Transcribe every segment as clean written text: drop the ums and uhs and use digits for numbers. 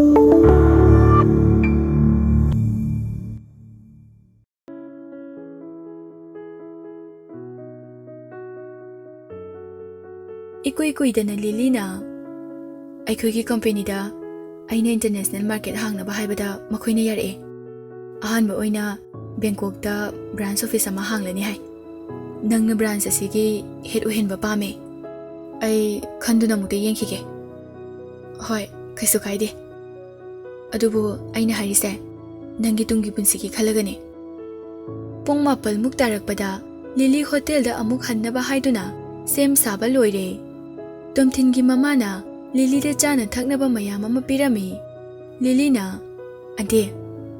Ikui kuidana Lilina ꯑꯩꯈꯣꯏꯒꯤ ꯀꯝꯄꯦꯅꯤꯗ ꯑꯩꯅ international market ꯍꯥꯡꯅꯕ ꯍꯥꯏꯕꯗ ꯃꯈꯣꯏꯅ ꯌꯥꯔꯛꯑꯦ꯫ ꯑꯍꯥꯟꯕ ꯑꯣꯏꯅ ꯕꯦꯡꯀꯣꯛꯇ ꯕ꯭ꯔꯥꯟꯆ ꯑꯣꯐꯤꯁ ꯑꯃ ꯍꯥꯡꯂꯅꯤ ꯍꯥꯏ꯫ ꯅꯪꯅ ꯕ꯭ꯔꯥꯟꯆ ꯑꯁꯤꯒꯤ ꯍꯦꯗ ꯑꯣꯏꯍꯟꯕ ꯄꯥꯝꯃꯦ꯫ ꯑꯩ ꯈꯟꯗꯨꯅ ꯑꯃꯨꯛꯇ ꯌꯦꯡꯈꯤꯒꯦ꯫ ꯍꯣꯏ, ꯀꯩꯁꯨ ꯀꯥꯏꯗꯦ꯫ ꯑꯗꯨꯕꯨ ꯑꯩꯅ ꯍꯥꯏꯔꯤꯁꯦ ꯅꯪꯒꯤ ꯇꯨꯡꯒꯤ ꯄꯨꯟꯁꯤꯒꯤ ꯈꯜꯂꯒꯅꯤ꯫ ꯄꯨꯡ 4ꯃꯨꯛ ꯇꯥꯔꯛꯄꯗ ꯂꯤꯂꯤ ꯍꯣꯇꯦꯜꯗ ꯑꯃꯨꯛ ꯍꯟꯅꯕ ꯍꯥꯏꯗꯨꯅ ꯁꯦꯝ ꯁꯥꯕ ꯂꯣꯏꯔꯦ꯫ ꯇꯣꯝꯊꯤꯟꯒꯤ ꯃꯃꯥꯅ ꯂꯤꯂꯤꯗ ꯆꯥꯅ ꯊꯛꯅꯕ ꯃꯌꯥꯝ ꯑꯃ ꯄꯤꯔꯝꯃꯤ꯫ ꯂꯤꯂꯤꯅ "ꯑꯟꯇꯤ,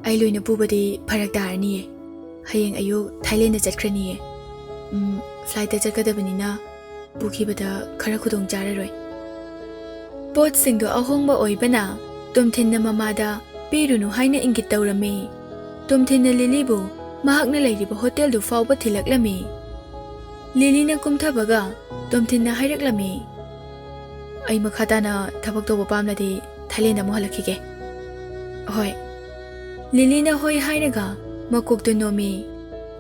ꯑꯩ ꯂꯣꯏꯅ ꯄꯨꯕꯗꯤ ꯐꯔꯛ ꯇꯥꯔꯅꯤꯌꯦ꯫ ꯍꯌꯦꯡ ꯑꯌꯨꯛ ꯊꯥꯏꯂꯦꯟꯗ ꯆꯠꯈ꯭ꯔꯅꯤꯌꯦ꯫ ꯐ꯭ꯂꯥꯏꯠꯇ ꯆꯠꯀꯗꯕꯅꯤꯅ ꯄꯨꯈꯤꯕꯗ ꯈꯔ ꯈꯨꯗꯣꯡ ꯆꯥꯔꯔꯣꯏ꯫ ꯄꯣꯠꯁꯤꯡꯗꯣ ꯑꯍꯣꯡꯕ ꯑꯣꯏꯕꯅ ꯇꯣꯝꯊꯤꯟꯅ ꯃꯃꯥꯗ ꯄꯤꯔꯨꯅꯨ ꯍꯥꯏꯅ ꯏꯪꯒꯤꯠ ꯇꯧꯔꯝꯃꯤ꯫ ꯇꯣꯝꯊꯤꯟꯅ ꯂꯤꯂꯤꯕꯨ ꯃꯍꯥꯛꯅ ꯂꯩꯔꯤꯕ ꯍꯣꯇꯦꯜꯗꯨ ꯐꯥꯎꯕ ꯊꯤꯜꯂꯛꯂꯝꯃꯤ꯫ ꯂꯤꯂꯤꯅ ꯀꯨꯝꯊꯕꯒ ꯇꯣꯝꯊꯤꯟꯅ ꯍꯥꯏꯔꯛꯂꯝꯃꯤ, "ꯑꯩ ꯃꯈꯥ ꯇꯥꯅ ꯊꯕꯛ ꯇꯧꯕ ꯄꯥꯝꯂꯗꯤ ꯊꯥꯏꯂꯦꯟꯗ ꯑꯃꯨꯛ ꯍꯜꯂꯛꯈꯤꯒꯦ"꯫ "ꯍꯣꯏ"꯫ ꯂꯤꯂꯤꯅ ꯍꯣꯏ ꯍꯥꯏꯔꯒ ꯃꯀꯣꯛꯇꯨ ꯅꯣꯝꯃꯤ꯫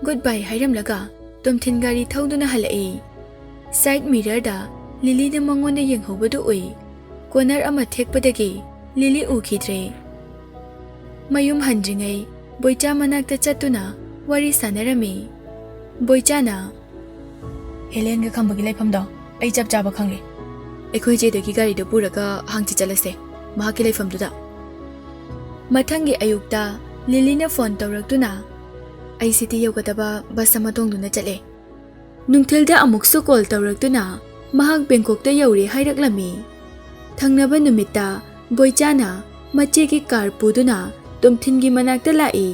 ꯒꯨꯗ ꯕꯥꯏ ꯍꯥꯏꯔꯝꯂꯒ ꯇꯣꯝꯊꯤꯟ ꯒꯥꯔꯤ ꯊꯧꯗꯨꯅ ꯍꯜꯂꯛꯏ꯫ ꯁꯥꯏꯠ ꯃꯤꯔꯔꯗ ꯂꯤꯂꯤꯅ ꯃꯉꯣꯟꯗ ꯌꯦꯡꯍꯧꯕꯗꯨ ꯎꯏ꯫ ꯀꯣꯅꯔ ꯑꯃ ꯊꯦꯛꯄꯗꯒꯤ ꯂꯤꯂꯤ ꯎꯈꯤꯗ꯭ꯔꯦ꯫ ꯃꯌꯨꯝ ꯍꯟꯗ꯭ꯔꯤꯉꯩ ꯕꯣꯏꯆꯥ ꯃꯅꯥꯛꯇ ꯆꯠꯇꯨꯅ ꯋꯥꯔꯤ ꯁꯥꯟꯅꯔꯝꯃꯤ꯫ ꯕꯣꯏꯆꯥꯅ "ꯍꯦꯂꯦꯟꯒ ꯈꯝꯕꯒꯤ ꯂꯩꯐꯝꯗꯣ ꯑꯩ ꯆꯞ ꯆꯥꯕ ꯈꯪꯂꯦ꯫ ꯑꯩꯈꯣꯏ ꯆꯦꯗꯒꯤ ꯒꯥꯔꯤꯗꯣ ꯄꯨꯔꯒ ꯍꯥꯡꯆꯤꯠ ꯆꯠꯂꯁꯦ, ꯃꯍꯥꯛꯀꯤ ꯂꯩꯐꯝꯗꯨꯗ"꯫ ꯃꯊꯪꯒꯤ ꯑꯌꯨꯛꯇ ꯂꯤꯂꯤꯅ ꯐꯣꯟ ꯇꯧꯔꯛꯇꯨꯅ ꯑꯩ ꯁꯤꯇꯤ ꯌꯧꯒꯗꯕ ꯕꯁ ꯑꯃ ꯇꯣꯡꯗꯨꯅ ꯆꯠꯂꯦ꯫ ꯅꯨꯡꯊꯤꯜꯗ ꯑꯃꯨꯛꯁꯨ ꯀꯣꯜ ꯇꯧꯔꯛꯇꯨꯅ ꯃꯍꯥꯛ ꯕꯦꯡꯀꯣꯛꯇ ꯌꯧꯔꯦ ꯍꯥꯏꯔꯛꯂꯝꯃꯤ꯫ ꯊꯪꯅꯕ ꯅꯨꯃꯤꯠꯇ ꯕꯣꯏꯆꯥꯅ ꯃꯆꯦꯒꯤ ꯀꯥꯔ ꯄꯨꯗꯨꯅ ꯇꯣꯝꯊꯤꯟꯒꯤ ꯃꯅꯥꯛꯇ ꯂꯥꯛꯏ꯫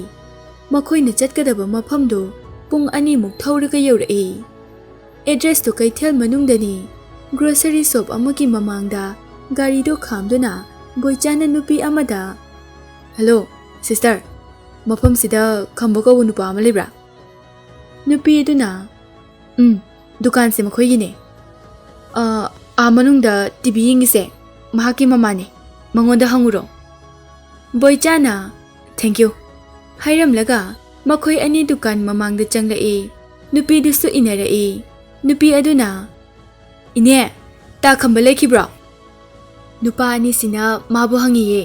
ꯃꯈꯣꯏꯅ ꯆꯠꯀꯗꯕ ꯃꯐꯝꯗꯨ ꯄꯨꯡ 2ꯃꯨꯛ ꯊꯧꯔꯒ ꯌꯧꯔꯛꯏ꯫ ꯑꯦꯗ꯭ꯔꯦꯁꯇꯨ ꯀꯩꯊꯦꯜ ꯃꯅꯨꯡꯗꯅꯤ꯫ ꯒ꯭ꯔꯣꯁꯔꯤ ꯁꯣꯞ ꯑꯃꯒꯤ ꯃꯃꯥꯡꯗ ꯒꯥꯔꯤꯗꯨ ꯈꯥꯝꯗꯨꯅ ꯕꯣꯏꯆꯥꯅ ꯅꯨꯄꯤ ꯑꯃꯗ "ꯍꯜꯂꯣ ꯁꯤꯁꯇꯔ, ꯃꯐꯝꯁꯤꯗ ꯈꯝꯕ ꯀꯧꯕ ꯅꯨꯄꯥ ꯑꯃ ꯂꯩꯕ꯭ꯔꯥ?" ꯅꯨꯄꯤ ꯑꯗꯨꯅ "ꯗꯨꯀꯥꯟꯁꯦ ꯃꯈꯣꯏꯒꯤꯅꯦ꯫ ꯃꯅꯨꯡꯗ ꯇꯤꯚꯤ ꯌꯦꯡꯉꯤꯁꯦ ꯃꯍꯥꯛꯀꯤ ꯃꯃꯥꯅꯦ, ꯃꯉꯣꯟꯗ ꯍꯪꯉꯨꯔꯣ"꯫ ꯕꯣꯏꯆꯥꯅ "ꯊꯦꯡꯛꯌꯨ" ꯍꯥꯏꯔꯝꯂꯒ ꯃꯈꯣꯏ ꯑꯅꯤ ꯗꯨꯀꯥꯟ ꯃꯃꯥꯡꯗ ꯆꯪꯂꯛꯏ꯫ ꯅꯨꯄꯤꯗꯨꯁꯨ ꯏꯟꯅꯔꯛꯏ꯫ ꯅꯨꯄꯤ ꯑꯗꯨꯅ "ꯏꯅꯦ, ꯇꯥ ꯈꯝꯕ ꯂꯩꯈꯤꯕ꯭ꯔꯣ"꯫ ꯅꯨꯄꯥ ꯑꯅꯤꯁꯤꯅ ꯃꯥꯕꯨ ꯍꯪꯉꯤꯌꯦ꯫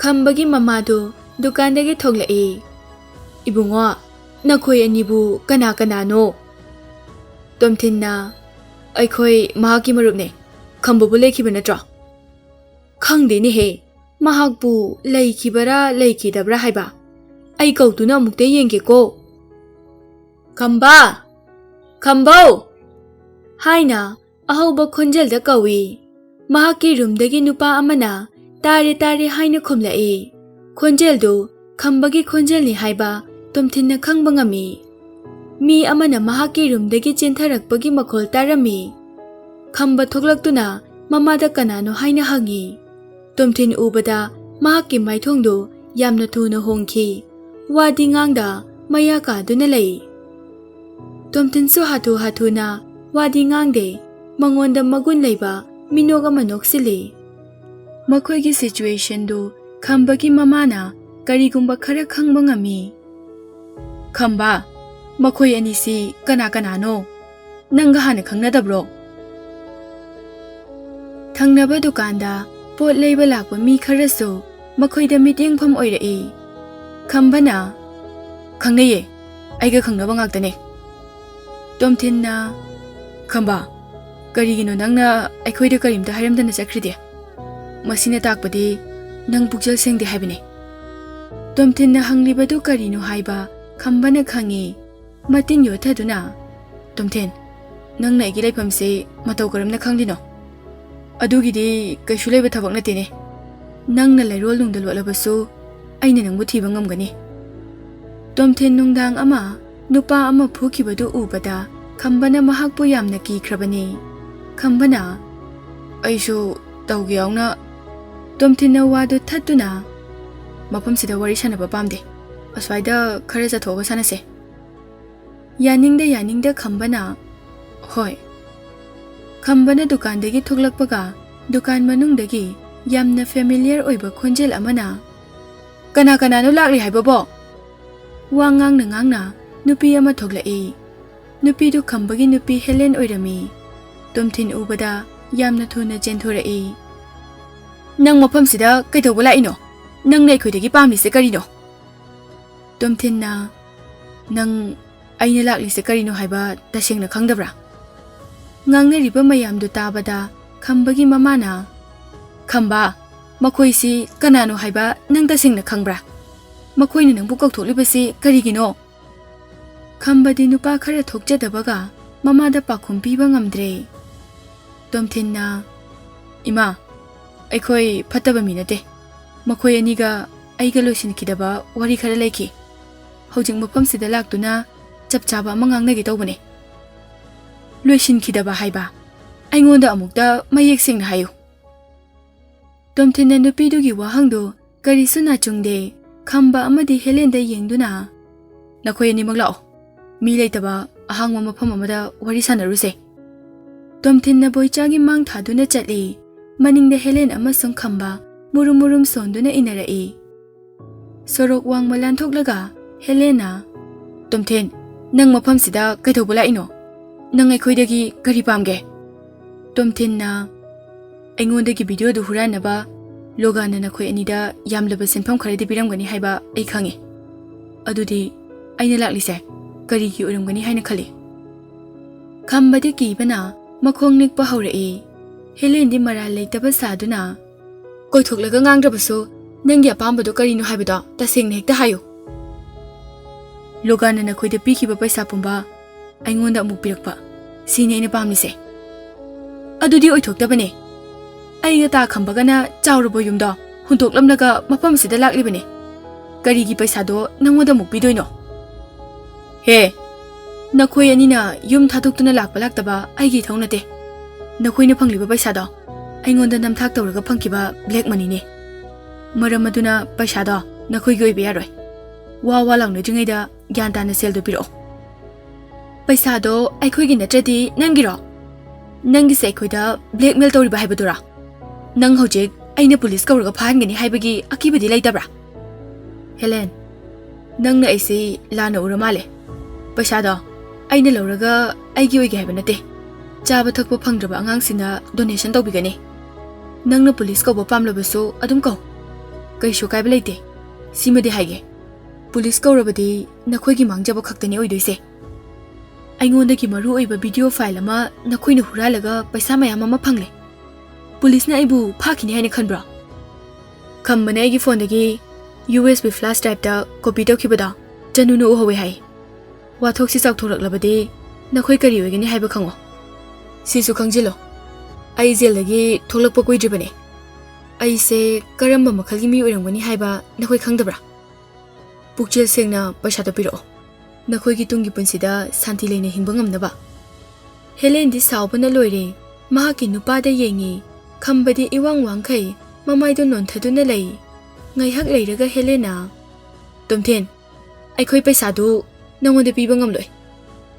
ꯈꯝꯕꯒꯤ ꯃꯃꯥꯗꯨ ꯗꯨꯀꯥꯟꯗꯒꯤ ꯊꯣꯛꯂꯛꯏ꯫ "ꯏꯕꯨꯡꯉꯣ, ꯅꯈꯣꯏ ꯑꯅꯤꯕꯨ ꯀꯅꯥ ꯀꯅꯥꯅꯣ"꯫ ꯇꯣꯝꯊꯤꯟꯅ "ꯑꯩꯈꯣꯏ ꯃꯍꯥꯛꯀꯤ ꯃꯔꯨꯞꯅꯦ꯫ ꯈꯝꯕꯕꯨ ꯂꯩꯈꯤꯕ ꯅꯠꯇ꯭ꯔꯣ"꯫ "ꯈꯪꯗꯦꯅꯦꯍꯦ, ꯃꯍꯥꯛꯄꯨ ꯂꯩꯈꯤꯕꯔꯥ ꯂꯩꯈꯤꯗꯕ꯭ꯔꯥ ꯍꯥꯏꯕ꯫ ꯑꯩ ꯀꯧꯗꯨꯅ ꯑꯃꯨꯛꯇ ꯌꯦꯡꯒꯦꯀꯣ"꯫ "ꯈꯝꯕ! ꯈꯝꯕꯧ!" ꯍꯥꯏꯅ ꯑꯍꯧꯕ ꯈꯣꯟꯖꯦꯜꯗ ꯀꯧꯏ꯫ ꯃꯍꯥꯛꯀꯤ ꯔꯨꯝꯗꯒꯤ ꯅꯨꯄꯥ ꯑꯃꯅ "ꯇꯥꯔꯦ ꯇꯥꯔꯦ" ꯍꯥꯏꯅ ꯈꯨꯝꯂꯛꯏ꯫ ꯈꯣꯟꯖꯦꯜꯗꯨ ꯈꯝꯕꯒꯤ ꯈꯣꯟꯖꯦꯜꯅꯤ ꯍꯥꯏꯕ ꯇꯣꯝꯊꯤꯟꯅ ꯈꯪꯕ ꯉꯝꯃꯤ꯫ ꯃꯤ ꯑꯃꯅ ꯃꯍꯥꯛꯀꯤ ꯔꯨꯝꯗꯒꯤ ꯆꯦꯟꯊꯔꯛꯄꯒꯤ ꯃꯈꯣꯜ ꯇꯥꯔꯝꯃꯤ꯫ ꯈꯝꯕ ꯊꯣꯛꯂꯛꯇꯨꯅ ꯃꯃꯥꯗ ꯀꯅꯥꯅꯣ ꯍꯥꯏꯅ ꯍꯪꯉꯤ꯫ ꯇꯣꯝꯊꯤꯟ ꯎꯕꯗ ꯃꯍꯥꯛꯀꯤ ꯃꯥꯏꯊꯣꯡꯗꯨ ꯌꯥꯝꯅ ꯊꯨꯅ ꯍꯣꯡꯈꯤ꯫ ꯋꯥꯗꯤ ꯉꯥꯡꯗ ꯃꯌꯥ ꯀꯥꯗꯨꯅ ꯂꯩ꯫ ꯇꯣꯝꯊꯤꯟꯁꯨ ꯍꯥꯊꯨ ꯍꯥꯊꯨꯅ ꯋꯥꯗꯤ ꯉꯥꯡꯗꯦ, ꯃꯉꯣꯟꯗ ꯃꯒꯨꯟ ꯂꯩꯕ ꯃꯤꯅꯣꯛ ꯑꯃ ꯅꯣꯛꯁꯤꯜꯂꯤ꯫ ꯃꯈꯣꯏꯒꯤ ꯁꯤꯆꯨꯋꯦꯁꯟꯗꯨ ꯈꯝꯕꯒꯤ ꯃꯃꯥꯅ ꯀꯔꯤꯒꯨꯝꯕ ꯈꯔ ꯈꯪꯕ ꯉꯝꯃꯤ꯫ "ꯈꯝꯕ, ꯃꯈꯣꯏ ꯑꯅꯤꯁꯤ ꯀꯅꯥ ꯀꯅꯥꯅꯣ? ꯅꯪꯒ ꯍꯥꯟꯅ ꯈꯪꯅꯗꯕ꯭ꯔꯣ"꯫ ꯊꯪꯅꯕ ꯗꯨꯀꯥꯟꯗ ꯄꯣꯠ ꯂꯩꯕ ꯂꯥꯛꯄ ꯃꯤ ꯈꯔꯁꯨ ꯃꯈꯣꯏꯗ ꯃꯤꯠꯌꯦꯡꯐꯝ ꯑꯣꯏꯔꯛꯏ꯫ ꯈꯝꯕꯅ "ꯈꯪꯅꯩꯌꯦ, ꯑꯩꯒ ꯈꯪꯅꯕ ꯉꯥꯛꯇꯅꯦ"꯫ ꯇꯣꯝꯊꯤꯟꯅ "ꯈꯝꯕ, ꯀꯔꯤꯒꯤꯅꯣ ꯅꯪꯅ ꯑꯩꯈꯣꯏꯗ ꯀꯔꯤꯝꯇ ꯍꯥꯏꯔꯝꯗꯅ ꯆꯠꯈ꯭ꯔꯤꯗꯤ? ꯃꯁꯤꯅ ꯇꯥꯛꯄꯗꯤ ꯅꯪ ꯄꯨꯛꯆꯦꯜ ꯁꯦꯡꯗꯦ ꯍꯥꯏꯕꯅꯤ"꯫ ꯇꯣꯝꯊꯤꯟꯅ ꯍꯪꯂꯤꯕꯗꯨ ꯀꯔꯤꯅꯣ ꯍꯥꯏꯕ ꯈꯝꯕꯅ ꯈꯪꯉꯤ꯫ ꯃꯇꯤꯟ ꯌꯣꯠꯊꯗꯨꯅ "ꯇꯣꯝꯊꯤꯟ, ꯅꯪꯅ ꯑꯩꯒꯤ ꯂꯩꯐꯝꯁꯤ ꯃꯇꯧ ꯀꯔꯝꯅ ꯈꯪꯂꯤꯅꯣ? ꯑꯗꯨꯒꯤꯗꯤ ꯀꯩꯁꯨ ꯂꯩꯕ ꯊꯕꯛ ꯅꯠꯇꯦꯅꯦ꯫ ꯅꯪꯅ ꯂꯩꯔꯣꯜ ꯅꯨꯡꯗ ꯂꯣꯠꯂꯕꯁꯨ ꯑꯩꯅ ꯅꯪꯕꯨ ꯊꯤꯕ ꯉꯝꯒꯅꯤ"꯫ ꯇꯣꯝꯊꯤꯟ ꯅꯨꯡꯗꯥꯡ ꯑꯃ ꯅꯨꯄꯥ ꯑꯃ ꯐꯨꯈꯤꯕꯗꯨ ꯎꯕꯗ ꯈꯝꯕꯅ ꯃꯍꯥꯛꯄꯨ ꯌꯥꯝꯅ ꯀꯤꯈ꯭ꯔꯕꯅꯤ꯫ ꯈꯝꯕꯅ "ꯑꯩꯁꯨ ꯇꯧꯒꯦ ꯌꯥꯎꯅ"꯫ ꯇꯣꯝꯊꯤꯟꯅ ꯋꯥꯗꯨ ꯊꯠꯇꯨꯅ "ꯃꯐꯝꯁꯤꯗ ꯋꯥꯔꯤ ꯁꯥꯟꯅꯕ ꯄꯥꯝꯗꯦ, ꯑꯁ꯭ꯋꯥꯏꯗ ꯈꯔ ꯆꯠꯊꯣꯛꯑꯒ ꯁꯥꯟꯅꯁꯦ"꯫ ꯌꯥꯅꯤꯡꯗ ꯌꯥꯅꯤꯡꯗ ꯈꯝꯕꯅ "ꯍꯣꯏ". ꯈꯝꯕꯅ ꯗꯨꯀꯥꯟꯗꯒꯤ ꯊꯣꯛꯂꯛꯄꯒ ꯗꯨꯀꯥꯟ ꯃꯅꯨꯡꯗꯒꯤ ꯌꯥꯝꯅ ꯐꯦꯃꯤꯂꯤꯌꯔ ꯑꯣꯏꯕ ꯈꯣꯟꯖꯦꯜ ꯑꯃꯅ "ꯀꯅꯥ ꯀꯅꯥꯅꯣ ꯂꯥꯛꯂꯤ ꯍꯥꯏꯕꯕꯣ?" ꯋꯥ ꯉꯥꯡꯅ ꯉꯥꯡꯅ ꯅꯨꯄꯤ ꯑꯃ ꯊꯣꯛꯂꯛꯏ꯫ ꯅꯨꯄꯤꯗꯨ ꯈꯝꯕꯒꯤ ꯅꯨꯄꯤ ꯍꯦꯂꯦꯟ ꯑꯣꯏꯔꯝꯃꯤ꯫ ꯇꯣꯝꯊꯤꯟ ꯎꯕꯗ ꯌꯥꯝꯅ ꯊꯨꯅ ꯆꯦꯟꯊꯣꯔꯛꯏ꯫ "ꯅꯪ ꯃꯐꯝꯁꯤꯗ ꯀꯩꯗꯧꯕ ꯂꯥꯛꯏꯅꯣ? ꯅꯪꯅ ꯑꯩꯈꯣꯏꯗꯒꯤ ꯄꯥꯝꯂꯤꯁꯦ ꯀꯔꯤꯅꯣ?" ꯇꯣꯝꯊꯤꯟꯅ "ꯅꯪ ꯑꯩꯅ ꯂꯥꯛꯂꯤꯁꯦ ꯀꯔꯤꯅꯣ ꯍꯥꯏꯕ ꯇꯁꯦꯡꯅ ꯈꯪꯗꯕ꯭ꯔꯥ?" ꯉꯥꯡꯅꯔꯤꯕ ꯃꯌꯥꯝꯗꯨ ꯇꯥꯕꯗ ꯈꯝꯕꯒꯤ ꯃꯃꯥꯅ "ꯈꯝꯕ, ꯃꯈꯣꯏꯁꯤ ꯀꯅꯥꯅꯣ ꯍꯥꯏꯕ ꯅꯪ ꯇꯁꯦꯡꯅ ꯈꯪꯕ꯭ꯔꯥ? ꯃꯈꯣꯏꯅ ꯅꯪꯕꯨ ꯀꯧꯊꯣꯛꯂꯤꯕꯁꯤ ꯀꯔꯤꯒꯤꯅꯣ?" ꯈꯝꯕꯗꯤ ꯅꯨꯄꯥ ꯈꯔ ꯊꯣꯛꯆꯗꯕꯒ ꯃꯃꯥꯗ ꯄꯥꯎꯈꯨꯝ ꯄꯤꯕ ꯉꯝꯗ꯭ꯔꯦ꯫ ꯇꯣꯝꯊꯤꯟꯅ "ꯏꯃꯥ, ꯑꯩꯈꯣꯏ ꯐꯠꯇꯕ ꯃꯤ ꯅꯠꯇꯦ. ꯃꯈꯣꯏ ꯑꯅꯤꯒ ꯑꯩꯒ ꯂꯣꯏꯁꯤꯟꯈꯤꯗꯕ ꯋꯥꯔꯤ ꯈꯔ ꯂꯩꯈꯤ. ꯍꯧꯖꯤꯛ ꯃꯐꯝꯁꯤꯗ ꯂꯥꯛꯇꯨꯅ ꯆꯞ ꯆꯥꯕ ꯑꯃ ꯉꯥꯡꯅꯒꯦ ꯇꯧꯕꯅꯦ." "ꯂꯣꯏꯁꯤꯟꯈꯤꯗꯕ ꯍꯥꯏꯕ? ꯑꯩꯉꯣꯟꯗ ꯑꯃꯨꯛꯇ ꯃꯌꯦꯛ ꯁꯦꯡꯅ ꯍꯥꯏꯌꯨ." ꯇꯣꯝꯊꯤꯟꯅ ꯅꯨꯄꯤꯗꯨꯒꯤ ꯋꯥꯍꯪꯗꯨ ꯀꯔꯤꯁꯨ ꯅꯥꯆꯨꯡꯗꯦ ꯈꯝꯕ ꯑꯃꯗꯤ ꯍꯦꯂꯦꯟꯗ ꯌꯦꯡꯗꯨꯅ "ꯅꯈꯣꯏ ꯑꯅꯤꯃꯛ ꯂꯥꯛꯑꯣ. ꯃꯤ ꯂꯩꯇꯕ ꯑꯍꯥꯡꯕ ꯃꯐꯝ ꯑꯃꯗ ꯋꯥꯔꯤ ꯁꯥꯟꯅꯔꯨꯁꯦ." ꯇꯣꯝꯊꯤꯟꯅ ꯕꯣꯏꯆꯥꯒꯤ ꯃꯥꯡ ꯊꯥꯗꯨꯅ ꯆꯠꯂꯤ꯫ ꯃꯅꯤꯡꯗ ꯍꯦꯂꯦꯟ ꯑꯃꯁꯨꯡ ꯈꯝꯕ ꯃꯨꯔꯨꯝ ꯃꯨꯔꯨꯝ ꯁꯣꯟꯗꯨꯅ ꯏꯟꯅꯔꯛꯏ꯫ ꯁꯣꯔꯣꯛ ꯋꯥꯡꯃ ꯂꯥꯟꯊꯣꯛꯂꯒ ꯍꯦꯂꯦꯟꯅ "ꯇꯣꯝꯊꯤꯟ, ꯅꯪ ꯃꯐꯝꯁꯤꯗ ꯀꯩꯗꯧꯕ ꯂꯥꯛꯏꯅꯣ? ꯅꯪ ꯑꯩꯈꯣꯏꯗꯒꯤ ꯀꯔꯤ ꯄꯥꯝꯒꯦ?" ꯇꯣꯝꯊꯤꯟꯅ "ꯑꯩꯉꯣꯟꯗꯒꯤ ꯚꯤꯗꯤꯑꯣꯗꯨ ꯍꯨꯔꯥꯟꯅꯕ ꯂꯣꯒꯥꯟꯅ ꯅꯈꯣꯏ ꯑꯅꯤꯗ ꯌꯥꯝꯂꯕ ꯁꯦꯟꯐꯝ ꯈꯔꯗꯤ ꯄꯤꯔꯝꯒꯅꯤ ꯍꯥꯏꯕ ꯑꯩ ꯈꯪꯉꯤ. ꯑꯗꯨꯗꯤ ꯑꯩꯅ ꯂꯥꯛꯂꯤꯁꯦ ꯀꯔꯤꯒꯤ ꯑꯣꯏꯔꯝꯒꯅꯤ ꯍꯥꯏꯅ ꯈꯜꯂꯤ?" ꯈꯝꯕꯗꯤ ꯀꯤꯕꯅ ꯃꯈꯣꯡ ꯅꯤꯛꯄ ꯍꯧꯔꯛꯏ꯫ ꯍꯦꯂꯦꯟꯗꯤ ꯃꯔꯥꯜ ꯂꯩꯇꯕ ꯁꯥꯗꯨꯅ "ꯀꯣꯏꯊꯣꯛꯂꯒ ꯉꯥꯡꯗ꯭ꯔꯕꯁꯨ ꯅꯪꯒꯤ ꯑꯄꯥꯝꯕꯗꯣ ꯀꯔꯤꯅꯣ ꯍꯥꯏꯕꯗꯣ ꯇꯁꯦꯡꯅ ꯍꯦꯛꯇ ꯍꯥꯏꯌꯨ." "ꯂꯣꯒꯥꯟꯅ ꯅꯈꯣꯏꯗ ꯄꯤꯈꯤꯕ ꯄꯩꯁꯥ ꯄꯨꯝꯕ ꯑꯩꯉꯣꯟꯗ ꯑꯃꯨꯛ ꯄꯤꯔꯛꯄ, ꯁꯤꯅꯤ ꯑꯩꯅ ꯄꯥꯝꯂꯤꯁꯦ." "ꯑꯗꯨꯗꯤ ꯑꯣꯏꯊꯣꯛꯇꯕꯅꯦ. ꯑꯩꯒ ꯇꯥ ꯈꯝꯕꯒꯅ ꯆꯥꯎꯔꯕ ꯌꯨꯝꯗꯣ ꯍꯨꯟꯇꯣꯛꯂꯝꯂꯒ ꯃꯐꯝꯁꯤꯗ ꯂꯥꯛꯂꯤꯕꯅꯦ. ꯀꯔꯤꯒꯤ ꯄꯩꯁꯥꯗꯣ ꯅꯪꯉꯣꯟꯗ ꯑꯃꯨꯛ ꯄꯤꯗꯣꯏꯅꯣ?" "ꯍꯦ, ꯅꯈꯣꯏ ꯑꯅꯤꯅ ꯌꯨꯝ ꯊꯥꯗꯣꯛꯇꯨꯅ ꯂꯥꯛꯄ ꯂꯥꯛꯇꯕ ꯑꯩꯒꯤ ꯏꯊꯧ ꯅꯠꯇꯦ. ꯅꯈꯣꯏꯅ ꯐꯪꯂꯤꯕ ꯄꯩꯁꯥꯗꯣ ꯑꯩꯉꯣꯟꯗ ꯅꯝꯊꯥꯛ ꯇꯧꯔꯒ ꯐꯪꯈꯤꯕ ꯕ꯭ꯂꯦꯛ ꯃꯅꯤꯅꯦ. ꯃꯔꯝ ꯑꯗꯨꯅ ꯄꯩꯁꯥꯗꯣ ꯅꯈꯣꯏꯒꯤ ꯑꯣꯏꯕ ꯌꯥꯔꯣꯏ. ꯋꯥ ꯂꯥꯎꯅꯗ꯭ꯔꯤꯉꯩꯗ ꯒ꯭ꯌꯥꯟ ꯇꯥꯅ ꯁꯦꯜꯗꯨ ꯄꯤꯔꯛꯑꯣ." "ꯄꯩꯁꯥꯗꯣ ꯑꯩꯈꯣꯏꯒꯤ ꯅꯠꯇ꯭ꯔꯗꯤ ꯅꯪꯒꯤꯔꯣ? ꯅꯪꯒꯤꯁꯦ ꯑꯩꯈꯣꯏꯗ ꯕ꯭ꯂꯦꯛꯃꯦꯜ ꯇꯧꯔꯤꯕ ꯍꯥꯏꯕꯗꯨꯔꯥ? ꯅꯪ ꯍꯧꯖꯤꯛ ꯑꯩꯅ ꯄꯨꯂꯤꯁ ꯀꯧꯔꯒ ꯐꯥꯍꯟꯒꯅꯤ ꯍꯥꯏꯕꯒꯤ ꯑꯀꯤꯕꯗꯤ ꯂꯩꯇꯕ꯭ꯔꯥ?" "ꯍꯦꯂꯦꯟ, ꯅꯪꯅ ꯑꯩꯁꯤ ꯂꯥꯟꯅ ꯎꯔ ꯃꯥꯜꯂꯦ. ꯄꯩꯁꯥꯗꯣ ꯑꯩꯅ ꯂꯧꯔꯒ ꯑꯩꯒꯤ ꯑꯣꯏꯒꯦ ꯍꯥꯏꯕ ꯅꯠꯇꯦ. ꯆꯥꯕ ꯊꯛꯄ ꯐꯪꯗ꯭ꯔꯕ ꯑꯉꯥꯡꯁꯤꯡꯅ ꯗꯣꯅꯦꯁꯟ ꯇꯧꯕꯤꯒꯅꯤ. ꯅꯪꯅ ꯄꯨꯂꯤꯁ ꯀꯧꯕ ꯄꯥꯝꯂꯕꯁꯨ ꯑꯗꯨꯝ ꯀꯧ. ꯀꯩꯁꯨ ꯀꯥꯏꯕ ꯂꯩꯇꯦ. ꯁꯤꯃꯗꯤ ꯍꯥꯏꯒꯦ, ꯄꯨꯂꯤꯁ ꯀꯧꯔꯕꯗꯤ ꯅꯈꯣꯏꯒꯤ ꯃꯥꯡꯖꯕ ꯈꯛꯇꯅꯤ ꯑꯣꯏꯗꯣꯏꯁꯦ. ꯑꯩꯉꯣꯟꯗꯒꯤ ꯃꯔꯨꯑꯣꯏꯕ ꯚꯤꯗꯤꯑꯣ ꯐꯥꯏꯜ ꯑꯃ ꯅꯈꯣꯏꯅ ꯍꯨꯔꯥꯜꯂꯒ ꯄꯩꯁꯥ ꯃꯌꯥꯝ ꯑꯃ ꯐꯪꯂꯦ. ꯄꯨꯂꯤꯁꯅ ꯑꯩꯕꯨ ꯐꯥꯈꯤꯅꯤ ꯍꯥꯏꯅ ꯈꯟꯕ꯭ꯔꯣ?" "ꯈꯝꯕꯅ ꯑꯩꯒꯤ ꯐꯣꯟꯗꯒꯤ USB ꯐ꯭ꯂꯥꯁ ꯗ꯭ꯔꯥꯏꯚꯇ ꯀꯣꯄꯤ ꯇꯧꯈꯤꯕꯗꯣ ꯆꯅꯨꯅ ꯎꯍꯧꯋꯦ ꯍꯥꯏ꯫ ꯋꯥꯊꯣꯛꯁꯤ ꯆꯥꯎꯊꯣꯔꯛꯂꯕꯗꯤ ꯅꯈꯣꯏ ꯀꯔꯤ ꯑꯣꯏꯒꯅꯤ ꯍꯥꯏꯕ ꯈꯪꯉꯣ. ꯁꯤꯁꯨ ꯈꯪꯖꯤꯜꯂꯣ, ꯑꯩ ꯖꯦꯜꯗꯒꯤ ꯊꯣꯛꯂꯛꯄ ꯀꯨꯏꯗ꯭ꯔꯤꯕꯅꯦ. ꯑꯩꯁꯦ ꯀꯔꯝꯕ ꯃꯈꯜꯒꯤ ꯃꯤ ꯑꯣꯏꯔꯝꯒꯅꯤ ꯍꯥꯏꯕ ꯅꯈꯣꯏ ꯈꯪꯗꯕ꯭ꯔꯥ? ꯄꯨꯛꯆꯦꯜ ꯁꯦꯡꯅ ꯄꯩꯁꯥꯗꯣ ꯄꯤꯔꯛꯑꯣ, ꯅꯈꯣꯏꯒꯤ ꯇꯨꯡꯒꯤ ꯄꯨꯟꯁꯤꯗ ꯁꯥꯟꯇꯤ ꯂꯩꯅ ꯍꯤꯡꯕ ꯉꯝꯅꯕ." ꯍꯦꯂꯦꯟꯗꯤ ꯁꯥꯎꯕꯅ ꯂꯣꯏꯔꯦ. ꯃꯍꯥꯛꯀꯤ ꯅꯨꯄꯥꯗ ꯌꯦꯡꯉꯤ. ꯈꯝꯕꯗꯤ ꯏꯋꯥꯡ ꯋꯥꯡꯈꯩ ꯃꯃꯥꯏꯗꯨ ꯅꯣꯟꯊꯗꯨꯅ ꯂꯩ. ꯉꯥꯏꯍꯥꯛ ꯂꯩꯔꯒ ꯍꯦꯂꯦꯟꯅ "ꯇꯣꯝꯊꯤꯟ, ꯑꯩꯈꯣꯏ ꯄꯩꯁꯥꯗꯨ ꯅꯪꯉꯣꯟꯗ ꯄꯤꯕ ꯉꯝꯂꯣꯏ.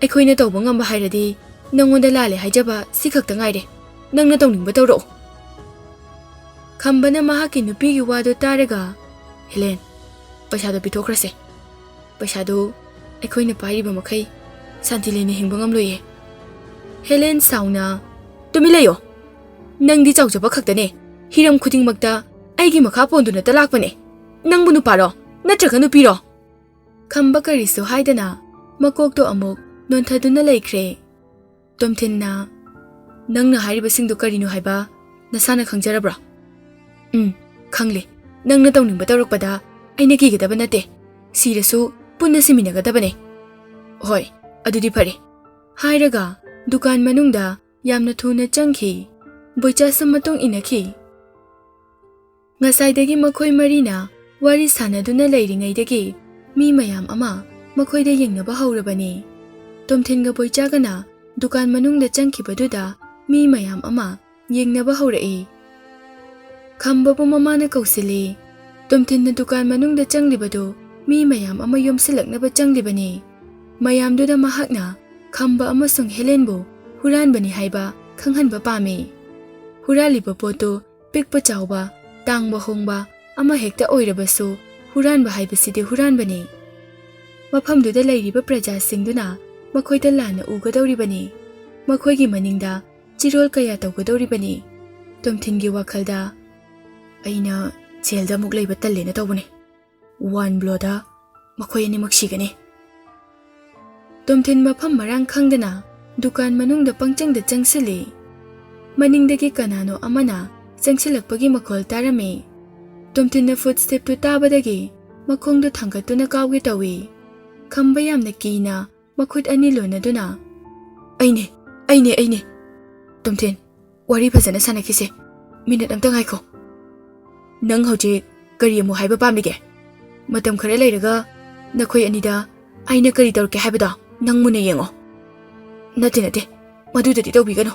ꯑꯩꯈꯣꯏꯅ ꯇꯧꯕ ꯉꯝꯕ ꯍꯥꯏꯔꯗꯤ ꯅꯪꯉꯣꯟꯗ ꯂꯥꯜꯂꯦ ꯍꯥꯏꯖꯕ ꯁꯤ ꯈꯛꯇ ꯉꯥꯏꯔꯦ. ꯅꯪꯅ ꯇꯧꯅꯤꯡꯕ ꯇꯧꯔꯛꯑꯣ." ꯈꯝꯕꯅ ꯃꯍꯥꯛꯀꯤ ꯅꯨꯄꯤꯒꯤ ꯋꯥꯗꯨ ꯇꯥꯔꯒ "ꯍꯦꯂꯦꯟ, ꯄꯩꯁꯥꯗꯣ ꯄꯤꯊꯣꯛꯈ꯭ꯔꯁꯦ. ꯄꯩꯁꯥꯗꯨ ꯑꯩꯈꯣꯏꯅ ꯄꯥꯏꯔꯤꯕ ꯃꯈꯩ ꯁꯥꯟꯇꯤ ꯂꯩꯅ ꯍꯤꯡꯕ ꯉꯝꯂꯣꯏꯌꯦ." ꯍꯦꯂꯦꯟ ꯁꯥꯎꯅ "ꯇꯨꯃꯤꯟ ꯂꯩꯌꯣ. ꯅꯪꯗꯤ ꯆꯥꯎꯖꯕ ꯈꯛꯇꯅꯦ. ꯍꯤꯔꯝ ꯈꯨꯗꯤꯡꯃꯛꯇ ꯑꯩꯒꯤ ꯃꯈꯥ ꯄꯣꯟꯗꯨꯅꯇ ꯂꯥꯛꯄꯅꯦ. ꯅꯪꯕꯨ ꯅꯨꯄꯥꯔꯣ ꯅꯠꯇ꯭ꯔꯒ ꯅꯨꯄꯤꯔꯣ?" ꯈꯝꯕ ꯀꯔꯤꯁꯨ ꯍꯥꯏꯗꯅ ꯃꯀꯣꯛꯇꯣ ꯑꯃꯨꯛ ꯅꯣꯟꯊꯗꯨꯅ ꯂꯩꯈ꯭ꯔꯦ. ꯇꯣꯝꯊꯤꯟꯅ "ꯅꯪꯅ ꯍꯥꯏꯔꯤꯕꯁꯤꯡꯗꯨ ꯀꯔꯤꯅꯣ ꯍꯥꯏꯕ ꯅꯁꯥꯅ ꯈꯪꯖꯔꯕ꯭ꯔꯥ?" "ꯈꯪꯂꯦ. ꯅꯪꯅ ꯇꯧꯅꯤꯡꯕ ꯇꯧꯔꯛꯄꯗ ꯑꯩꯅ ꯀꯤꯒꯗꯕ ꯅꯠꯇꯦ. ꯁꯤꯔꯁꯨ ꯄꯨꯟꯅ ꯁꯤꯃꯤꯟꯅꯒꯗꯕꯅꯦ." "ꯍꯣꯏ, ꯑꯗꯨꯗꯤ ꯐꯔꯦ." ꯍꯥꯏꯔꯒ ꯗꯨꯀꯥꯟ ꯃꯅꯨꯡꯗ ꯌꯥꯝꯅ ꯊꯨꯅ ꯆꯪꯈꯤ. ꯕꯣꯏꯆꯥꯁꯨ ꯃꯇꯨꯡ ꯏꯟꯅꯈꯤ. ꯉꯁꯥꯏꯗꯒꯤ ꯃꯈꯣꯏ ꯃꯔꯤꯅ ꯋꯥꯔꯤ ꯁꯥꯟꯅꯗꯨꯅ ꯂꯩꯔꯤꯉꯩꯗꯒꯤ ꯃꯤ ꯃꯌꯥꯝ ꯑꯃ ꯃꯈꯣꯏꯗ ꯌꯦꯡꯅꯕ ꯍꯧꯔꯕꯅꯤ. ꯇꯣꯝꯊꯤꯟꯒ ꯕꯣꯏꯆꯥꯒꯅ ꯗꯨꯀꯥꯟ ꯃꯅꯨꯡꯗ ꯆꯪꯈꯤꯕꯗꯨꯗ ꯃꯤ ꯃꯌꯥꯝ ꯑꯃ ꯌꯦꯡꯅꯕ ꯍꯧꯔꯛꯏ. ꯈꯝꯕꯕꯨ ꯃꯃꯥꯅ ꯀꯧꯁꯤꯜꯂꯤ. ꯇꯣꯝꯊꯤꯟꯅ ꯗꯨꯀꯥꯟ ꯃꯅꯨꯡꯗ ꯆꯪꯂꯤꯕꯗꯨ ꯃꯤ ꯃꯌꯥꯝ ꯑꯃ ꯌꯣꯝꯁꯤꯜꯂꯛꯅꯕ ꯆꯪꯂꯤꯕꯅꯤ. ꯃꯌꯥꯝꯗꯨꯗ ꯃꯍꯥꯛꯅ ꯈꯝꯕ ꯑꯃꯁꯨꯡ ꯍꯦꯂꯦꯟꯕꯨ ꯍꯨꯔꯥꯟꯕꯅꯤ ꯍꯥꯏꯕ ꯈꯪꯍꯟꯕ ꯄꯥꯝꯃꯤ. ꯍꯨꯔꯥꯜꯂꯤꯕ ꯄꯣꯠꯇꯨ ꯄꯤꯛꯄ ꯆꯥꯎꯕ Tangba hongba ama hekta oirabasu huranba haibasidi huranbani. Mafamduda lairiba praja singduna makhoida lana ugadoribani. Makhoigi maningda chirol kaya tawgadoribani. Tomthingi wakhalda aina jelda muk leiba tallena tawbani. One bloda makhoi animak sigani. Tomthin mafam marang khangdana dukan manungda pangchangda changsili. Maningdagi kanano amana changsilakpagi makhol tarame. Tomthinna footstep tu tabadagi makhongdu thangkatuna kawge tawi. Khamba yamna kina makhut ani lonaduna. Aine. Tomthin wari phajana sanakise. Minute amta ngaiko. Nang hojik kari amu haiba pamlige. Matam khara leiraga nakhoi anida aina kari tawrke haibada nang muna yengo. Nate madudadi tawbigano.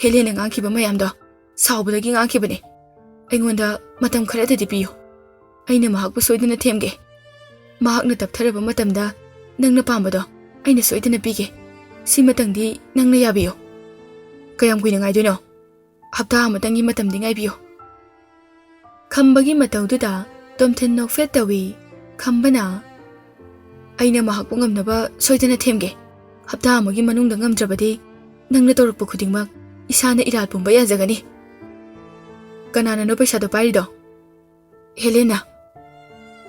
Helena ngangkhiba mayamda saubadagi ngangkhibane. Aingonda matam khara dadi piyo. Aina mahakbu soidana themge. Mahakna taptharaba matamda nangna pambado aina soidana pige. Si matangdi nangna yabiyo. Kayam kuina ngaidono. Hapta amatangi matamdi ngaibiyo. Khambagi matawduda Tomthin nokfet tawi. Khambana aina mahakbu ngamnaba soidana themge. Hapta amagi manungda ngamdrabadi nangna tawrakpa khudingmak isana iral pumba yazagani. Kanana no paisa do parido. Helena.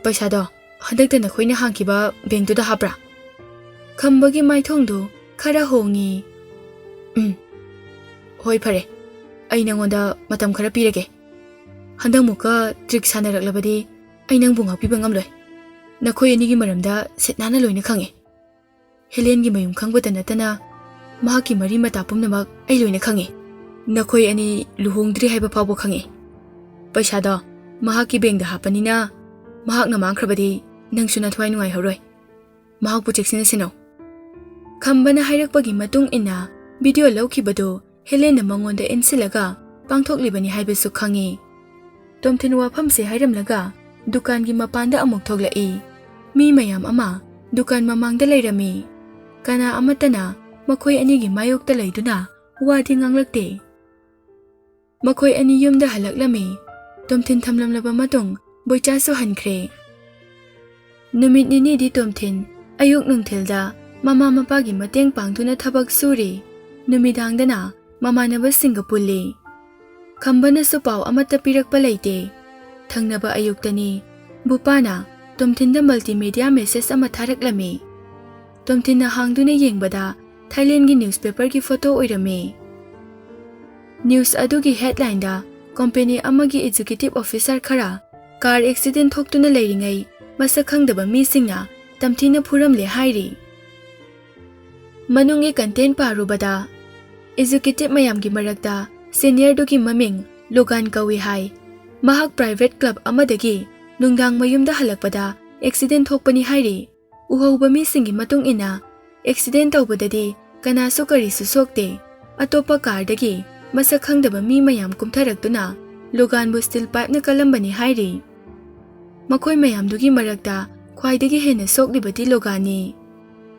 Paisa do handakta nakhoina hangkiba bank da hapra. Khambagi maithongdu khara hongi. Hoi phare. Ai nangonda matam khara pirage. Handang muka trick sanaraklabadi ai nang bunga piba ngamloi. Nakhoi ani gi maramda setnana loina khange. Helen gi mayum khangbata natana mahaki mari mata pumnamak ai loina khange. Nakhoi ani luhongdri haiba phawbo khange. Paisa da mahaki bank da hapanina mahakna mangkhrabadi nangsuna thwai nungai horoi. Mahak pu checksina sino. Khambana hairakpagi matung ina video laukibado Helena mangonda ensilaga pangthoklibani haibasu khangi. Tomthin wafamse hairamlaga dukan gi mapanda amuk thoglai. Mi mayam ama dukan mamangda leirami. Kana amatana makhoi ani gi mayokta leiduna wadi nganglakte. Makhoi ani yumda halaklami. Tomthin thamlamlaba matung boichasu hankhre. Numit nini di Tomthin ayuk nungthilda mama mapagi mateng pangtuna thabak suri. Numidangdana mamanaba Singapore. Khambana su paw amata pirakpa leite. Thangnaba ayuktani bupana Tomthinda multimedia message ama tharaklami. Tomthinna hangduna yengbada Thailand gi newspaper gi photo oirame. News adugi headline da company amagi executive officer khara car accident thoktuna leiringai masak khangdaba mi singna tamthina phuramle hairi. Manungi content parubada executive mayam gi marakta senior dugi maming Logan kawi hai. Mahak private club amadagi nungdang mayumda halakpada accident thokpani hairi. Uhauba mi singi matung ina accident tawbadadi kanasu karisu sokte. Atopa car dagi masak khangdaba mi mayam kumtharaktuna Logan bu steel pipe na kalambani hairi. Makhoi mayam dugi marakta khwaidagi hena soklibadi Logani.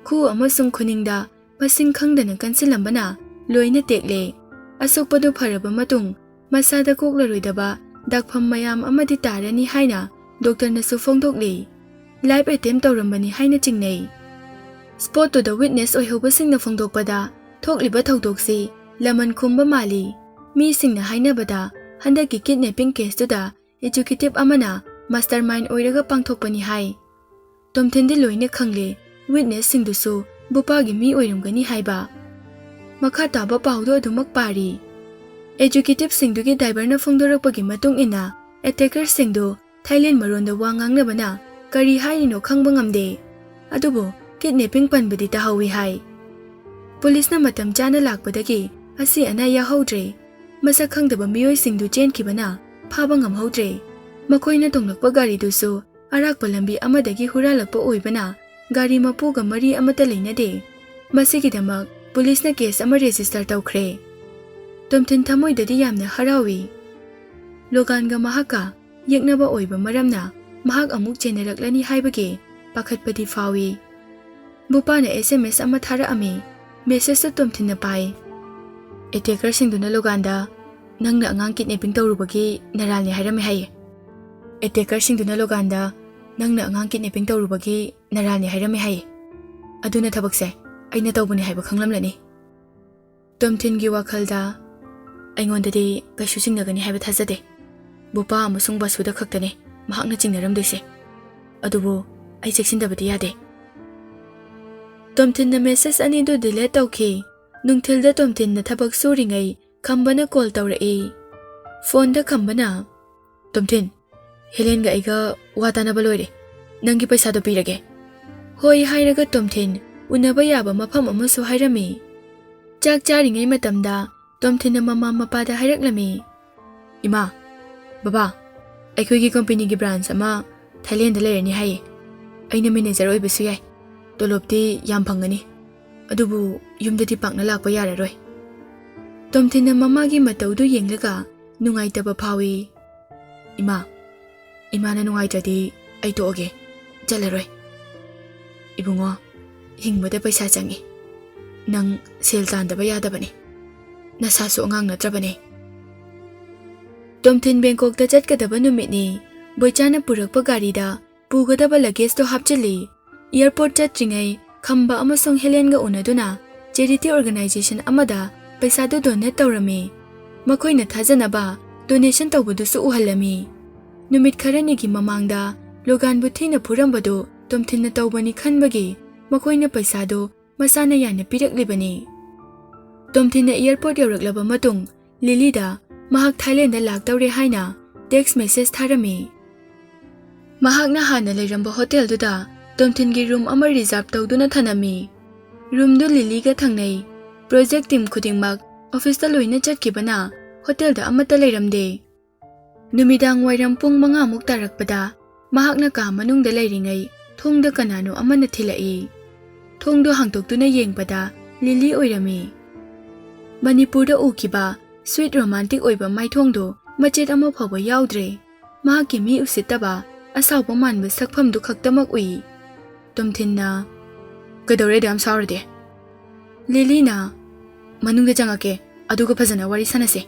Khu amasung khuningda pasing khangdana kansilambana loina tekle. Asokpadu pharaba matung masada koklaroidaba dakpham mayam amadi tarani haina doctor nasu phongdokle. Live attempt tawrambani haina chingnei. Spot to the witness oihoba singna phongdokpada thokliba thawdoksi laman khumba mali. Mi singna hainabada handaki kidnapping case to da executive amana mastermind oiraga pangthokpani hai. Tomthindi loina khangle witness singdusu bupagi mi oiramgani haiba. Makha taba pawdo adumak pari. Executive singdugi driver na phongdorakpagi matung ina attacker singdu Thailand maronda wangang bana kari haino khangba ngamde. Adubo kidnapping panbadi tahawi hai. Police na matam chana lakpadagi asi ana yahodre. Masak khangdaba miyoi singdu chenkibana phaba ngamhodre. Makhoina tonglakpa gari dusu arakpa lambi amadagi huralakpa oibana gari mapuga mari amata leinade. Masigidamak police na case ama register tawkhre. Tomthin thamoidadi yamna harawi. Loganga mahaka yeknaba oiba maramna mahak amuk chenaraklani haibage pakhatpadi fawi. Bupana SMS ama thara ami message to Tomthin na pai. Attacker singduna Loganda ꯅꯪꯅ ꯑꯉꯥꯡ ꯀꯤꯗꯅꯦꯄꯤꯡ ꯇꯧꯔꯨꯕꯒꯤ ꯅꯔꯥꯜꯅꯤ ꯍꯥꯏꯔꯝꯃꯦ ꯍꯥꯏꯌꯦ ꯑꯦꯇꯦꯀꯔꯁꯤꯡꯗꯨꯅ ꯂꯣꯒꯥꯟꯗ ꯅꯪꯅ ꯑꯉꯥꯡ ꯀꯤꯗꯅꯦꯄꯤꯡ ꯇꯧꯔꯨꯕꯒꯤ ꯅꯔꯥꯜꯅꯤ ꯍꯥꯏꯔꯝꯃꯦ ꯍꯥꯏꯌꯦ ꯑꯗꯨꯅ ꯊꯕꯛꯁꯦ ꯑꯩꯅ ꯇꯧꯕꯅꯤ ꯍꯥꯏꯕ ꯈꯪꯂꯝꯂꯅꯤ ꯇꯣꯝꯊꯤꯟꯒꯤ ꯋꯥꯈꯜꯗ ꯑꯩꯉꯣꯟꯗꯗꯤ ꯀꯩꯁꯨ ꯆꯤꯡꯅꯒꯅꯤ ꯍꯥꯏꯕ ꯊꯥꯖꯗꯦ ꯕꯨꯄꯥ ꯑꯃꯁꯨꯡ ꯕꯁꯨꯗ ꯈꯛꯇꯅꯤ ꯃꯍꯥꯛꯅ ꯆꯤꯡꯅꯔꯝꯗꯣꯏꯁꯦ ꯑꯗꯨꯕꯨ ꯑꯩ ꯆꯦꯛꯁꯤꯟꯗꯕꯗꯤ ꯌꯥꯗꯦ ꯇꯣꯝꯊꯤꯟꯅ ꯃꯦꯁꯦꯖ ꯑꯅꯤꯗꯨ ꯗꯤꯂꯦꯠ ꯇꯧꯈꯤ ꯅꯨꯡꯊꯤꯜꯗ ꯇꯣꯝꯊꯤꯟꯅ ꯊꯕꯛ ꯁꯨꯔꯤꯉꯩ ꯈꯝꯕꯅ ꯀꯣꯜ ꯇꯧꯔꯛꯏ ꯐꯣꯟꯗ ꯈꯝꯕꯅ ꯇꯣꯝꯊꯤꯟ ꯍꯦꯂꯦꯟꯒ ꯑꯩꯒ ꯋꯥ ꯇꯥꯅꯕ ꯂꯣꯏꯔꯦ ꯅꯪꯒꯤ ꯄꯩꯁꯥꯗꯣ ꯄꯤꯔꯒꯦ ꯍꯣꯏ ꯍꯥꯏꯔꯒ ꯇꯣꯝꯊꯤꯟ ꯎꯅꯕ ꯌꯥꯕ ꯃꯐꯝ ꯑꯃꯁꯨ ꯍꯥꯏꯔꯝꯃꯤ ꯆꯥꯛ ꯆꯥꯔꯤꯉꯩ ꯃꯇꯝꯗ ꯇꯣꯝꯊꯤꯟꯅ ꯃꯃꯥ ꯃꯄꯥꯗ ꯍꯥꯏꯔꯛꯂꯝꯃꯤ ꯏꯃꯥ ꯕꯕꯥ ꯑꯩꯈꯣꯏꯒꯤ ꯀꯝꯄꯦꯅꯤꯒꯤ ꯕ꯭ꯔꯥꯟꯆ ꯑꯃ ꯊꯥꯏꯂꯦꯟꯗ ꯂꯩꯔꯅꯤ ꯍꯥꯏꯌꯦ ꯑꯩꯅ ꯃꯦꯅꯦꯖꯔ ꯑꯣꯏꯕꯁꯨ ꯌꯥꯏ ꯇꯣꯂꯣꯞꯇꯤ ꯌꯥꯝ ꯐꯪꯒꯅꯤ ꯑꯗꯨꯕꯨ ꯌꯨꯝꯗꯗꯤ ꯄꯥꯛꯅ ꯂꯥꯛꯄ ꯌꯥꯔꯔꯣꯏ ꯇꯣꯝꯊꯤꯟꯅ ꯃꯃꯥꯒꯤ ꯃꯇꯧꯗꯨ ꯌꯦꯡꯂꯒ ꯅꯨꯡꯉꯥꯏꯇꯕ ꯐꯥꯎꯏ ꯏꯃꯥꯅ ꯅꯨꯡꯉꯥꯏꯇ꯭ꯔꯗꯤ ꯑꯩ ꯇꯣꯛꯑꯒꯦ ꯆꯠꯂꯔꯣꯏ ꯏꯕꯨꯡꯉꯣ ꯍꯤꯡꯕꯗ ꯄꯩꯁꯥ ꯆꯪꯏ ꯅꯪ ꯁꯦꯜ ꯇꯥꯟꯗꯕ ꯌꯥꯗꯕꯅꯤ ꯅꯁꯥꯁꯨ ꯑꯉꯥꯡ ꯅꯠꯇ꯭ꯔꯕꯅꯤ ꯇꯣꯝꯊꯤꯟ ꯕꯦꯡꯀꯣꯛꯇ ꯆꯠꯀꯗꯕ ꯅꯨꯃꯤꯠꯅꯤ ꯕꯣꯏꯆꯥꯅ ꯄꯨꯔꯛꯄ ꯒꯥꯔꯤꯗ ꯄꯨꯒꯗꯕ ꯂꯒꯦꯖꯇꯣ ꯍꯥꯞꯆꯤꯜꯂꯤ ꯏꯌꯔꯄꯣꯔꯠ ꯆꯠꯇ꯭ꯔꯤꯉꯩ ꯈꯝꯕ ꯑꯃꯁꯨꯡ ꯍꯦꯂꯦꯟꯒ ꯎꯅꯗꯨꯅ ꯆꯦꯔꯤꯇꯤ ꯑꯣꯔꯒꯅꯥꯏꯖꯦꯁꯟ ꯑꯃꯗ ꯄꯩꯁꯥꯗꯨ ꯗꯣꯅꯦꯠ ꯇꯧꯔꯝꯃꯤ ꯃꯈꯣꯏꯅ ꯊꯥꯖꯅꯕ ꯗꯣꯅꯦꯁꯟ ꯇꯧꯕꯗꯨꯁꯨ ꯎꯍꯜꯂꯝꯃꯤ ꯅꯨꯃꯤꯠ ꯈꯔꯅꯤꯒꯤ ꯃꯃꯥꯡꯗ ꯂꯣꯒꯥꯟꯕꯨ ꯊꯤꯅ ꯐꯨꯔꯝꯕꯗꯨ ꯇꯣꯝꯊꯤꯟꯅ ꯇꯧꯕꯅꯤ ꯈꯟꯕꯒꯤ ꯃꯈꯣꯏꯅ ꯄꯩꯁꯥꯗꯨ ꯃꯁꯥꯅ ꯌꯥꯅ ꯄꯤꯔꯛꯂꯤꯕꯅꯤ ꯇꯣꯝꯊꯤꯟꯅ ꯏꯌꯔꯄꯣꯔꯠ ꯌꯧꯔꯛꯂꯕ ꯃꯇꯨꯡ ꯂꯤꯂꯤꯗ ꯃꯍꯥꯛ ꯊꯥꯏꯂꯦꯟꯗ ꯂꯥꯛꯇꯧꯔꯦ ꯍꯥꯏꯅ ꯇꯦꯛꯁ ꯃꯦꯁꯦꯖ ꯊꯥꯔꯝꯃꯤ ꯃꯍꯥꯛꯅ ꯍꯥꯟꯅ ꯂꯩꯔꯝꯕ ꯍꯣꯇꯦꯜꯗꯨꯗ ꯇꯣꯝꯊꯤꯟꯒꯤ ꯔꯨꯝ ꯑꯃ ꯔꯤꯖꯥꯔꯚ ꯇꯧꯗꯨꯅ ꯊꯅꯝꯃꯤ ꯔꯨꯝꯗꯨ ꯂꯤꯂꯤꯒ ꯊꯪꯅꯩ ꯄ꯭ꯔꯣꯖꯦꯛ ꯇꯤꯝ ꯈꯨꯗꯤꯡꯃꯛ ꯑꯣꯐꯤꯁꯇ ꯂꯣꯏꯅ ꯆꯠꯈꯤꯕꯅ ꯍꯣꯇꯦꯜꯗ ꯑꯃꯠꯇ ꯂꯩꯔꯝꯗꯦ ꯅꯨꯃꯤꯗꯥꯡ ꯋꯥꯏꯔꯝ ꯄꯨꯡ 5 ꯇꯥꯔꯛꯄꯗ ꯃꯍꯥꯛꯅ ꯀꯥ ꯃꯅꯨꯡꯗ ꯂꯩꯔꯤꯉꯩ ꯊꯣꯡꯗ ꯀꯅꯥꯅꯣ ꯑꯃꯅ ꯊꯤꯜꯂꯛꯏ ꯊꯣꯡꯗꯨ ꯍꯥꯡꯗꯣꯛꯇꯨꯅ ꯌꯦꯡꯕꯗ ꯂꯤꯂꯤ ꯑꯣꯏꯔꯝꯃꯤ ꯃꯅꯤꯄꯨꯔꯗ ꯎꯈꯤꯕ ꯁ꯭ꯋꯤꯠ ꯔꯣꯃꯥꯟꯇꯤꯛ ꯑꯣꯏꯕ ꯃꯥꯏꯊꯣꯡꯗꯨ ꯃꯆꯦꯠ ꯑꯃ ꯐꯥꯎꯕ ꯌꯥꯎꯗ꯭ꯔꯦ ꯃꯍꯥꯛꯀꯤ ꯃꯤ ꯎꯁꯤꯠꯇꯕ ꯑꯁꯥꯎꯕ ꯃꯥꯟꯕ ꯁꯛꯐꯝꯗꯨ ꯈꯛꯇꯃꯛ ꯎꯏ ꯇꯣꯝꯊꯤꯟꯅ ꯀꯩꯗꯧꯔꯦ ꯌꯥꯝ ꯁꯥꯎꯔꯗꯤ ꯂꯤꯂꯤꯅ ꯃꯅꯨꯡꯗ ꯆꯪꯉꯛꯀꯦ ꯑꯗꯨꯒ ꯐꯖꯅ ꯋꯥꯔꯤ ꯁꯥꯟꯅꯁꯦ